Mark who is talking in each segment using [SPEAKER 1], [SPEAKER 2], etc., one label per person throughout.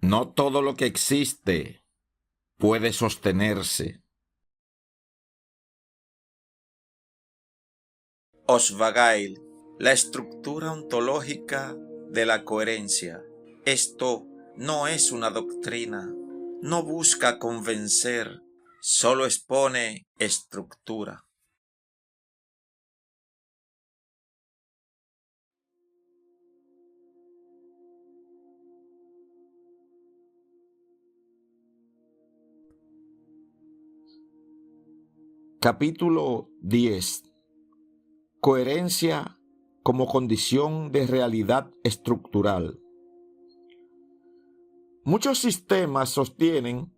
[SPEAKER 1] No todo lo que existe puede sostenerse.
[SPEAKER 2] Oswagail, la estructura ontológica de la coherencia. Esto no es una doctrina, no busca convencer, solo expone estructura.
[SPEAKER 1] Capítulo 10. Coherencia como condición de realidad estructural. Muchos sistemas sostienen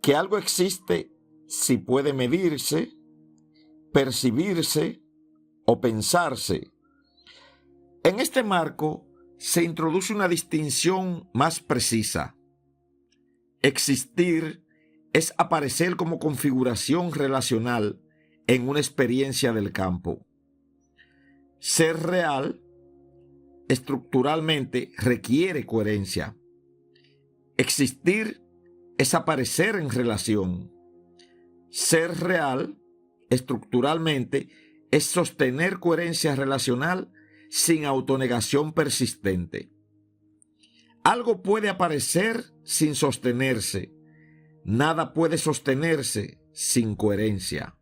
[SPEAKER 1] que algo existe si puede medirse, percibirse o pensarse. En este marco se introduce una distinción más precisa. Existir es aparecer como configuración relacional en una experiencia del campo. Ser real estructuralmente requiere coherencia. Existir es aparecer en relación. Ser real estructuralmente es sostener coherencia relacional sin autonegación persistente. Algo puede aparecer sin sostenerse. Nada puede sostenerse sin coherencia.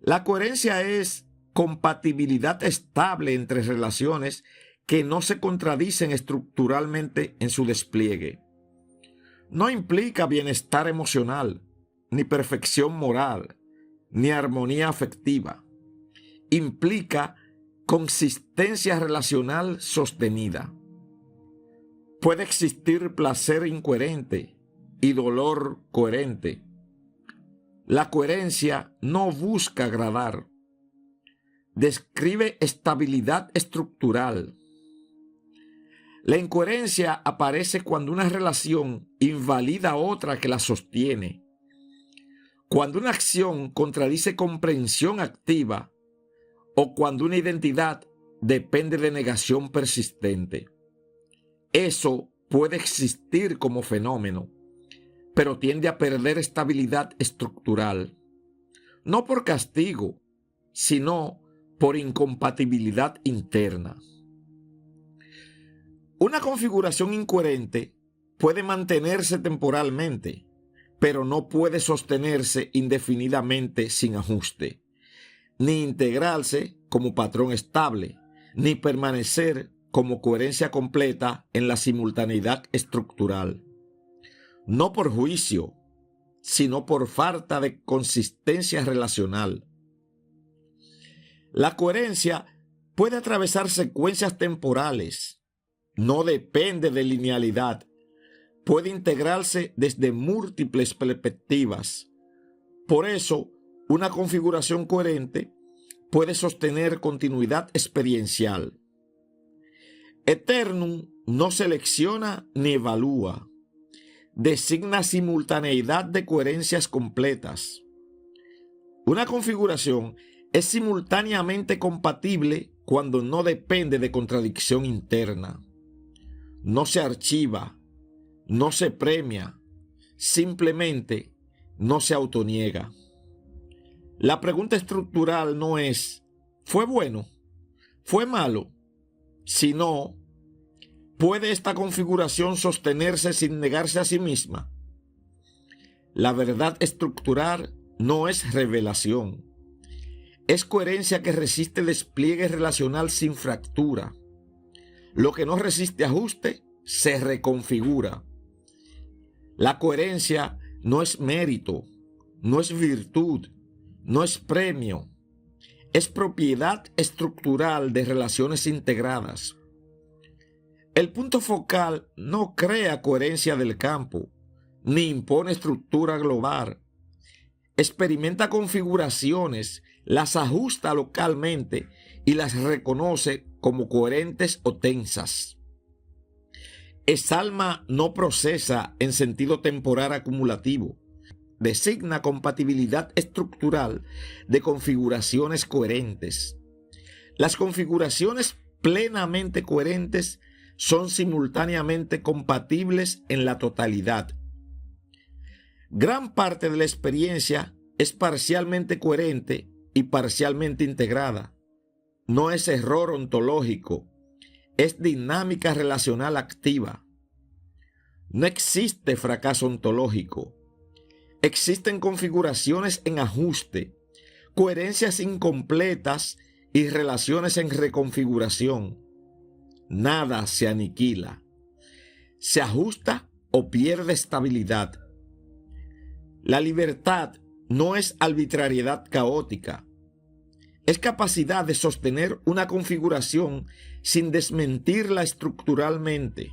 [SPEAKER 1] La coherencia es compatibilidad estable entre relaciones que no se contradicen estructuralmente en su despliegue. No implica bienestar emocional, ni perfección moral, ni armonía afectiva. Implica consistencia relacional sostenida. Puede existir placer incoherente y dolor coherente. La coherencia no busca agradar. Describe estabilidad estructural. La incoherencia aparece cuando una relación invalida a otra que la sostiene, cuando una acción contradice comprensión activa o cuando una identidad depende de negación persistente. Eso puede existir como fenómeno, pero tiende a perder estabilidad estructural, no por castigo, sino por incompatibilidad interna. Una configuración incoherente puede mantenerse temporalmente, pero no puede sostenerse indefinidamente sin ajuste, ni integrarse como patrón estable, ni permanecer como coherencia completa en la simultaneidad estructural. No por juicio, sino por falta de consistencia relacional. La coherencia puede atravesar secuencias temporales. No depende de linealidad. Puede integrarse desde múltiples perspectivas. Por eso, una configuración coherente puede sostener continuidad experiencial. Eternum no selecciona ni evalúa. Designa simultaneidad de coherencias completas. Una configuración es simultáneamente compatible cuando no depende de contradicción interna. No se archiva, no se premia, simplemente no se autoniega. La pregunta estructural no es ¿fue bueno? ¿Fue malo? Sino ¿puede esta configuración sostenerse sin negarse a sí misma? La verdad estructural no es revelación. Es coherencia que resiste despliegue relacional sin fractura. Lo que no resiste ajuste se reconfigura. La coherencia no es mérito, no es virtud, no es premio. Es propiedad estructural de relaciones integradas. El punto focal no crea coherencia del campo, ni impone estructura global. Experimenta configuraciones, las ajusta localmente y las reconoce como coherentes o tensas. Exalma no procesa en sentido temporal acumulativo. Designa compatibilidad estructural de configuraciones coherentes. Las configuraciones plenamente coherentes son simultáneamente compatibles en la totalidad. Gran parte de la experiencia es parcialmente coherente y parcialmente integrada. No es error ontológico, es dinámica relacional activa. No existe fracaso ontológico. Existen configuraciones en ajuste, coherencias incompletas y relaciones en reconfiguración. Nada se aniquila. Se ajusta o pierde estabilidad. La libertad no es arbitrariedad caótica. Es capacidad de sostener una configuración sin desmentirla estructuralmente.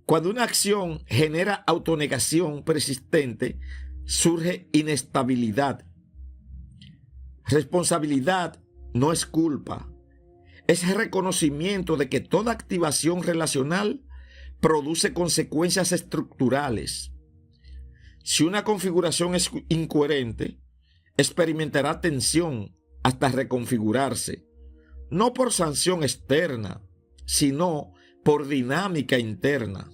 [SPEAKER 1] Cuando una acción genera autonegación persistente, surge inestabilidad. Responsabilidad no es culpa. Es el reconocimiento de que toda activación relacional produce consecuencias estructurales. Si una configuración es incoherente, experimentará tensión hasta reconfigurarse, no por sanción externa, sino por dinámica interna.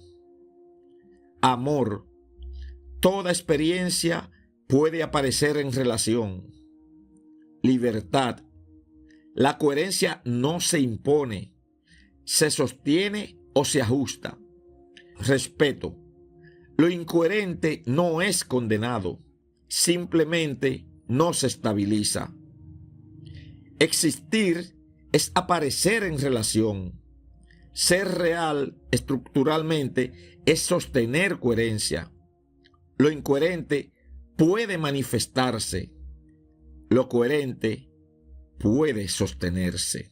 [SPEAKER 1] Amor. Toda experiencia puede aparecer en relación. Libertad. La coherencia no se impone, se sostiene o se ajusta. Respeto. Lo incoherente no es condenado, simplemente no se estabiliza. Existir es aparecer en relación. Ser real estructuralmente es sostener coherencia. Lo incoherente puede manifestarse. Lo coherente puede sostenerse.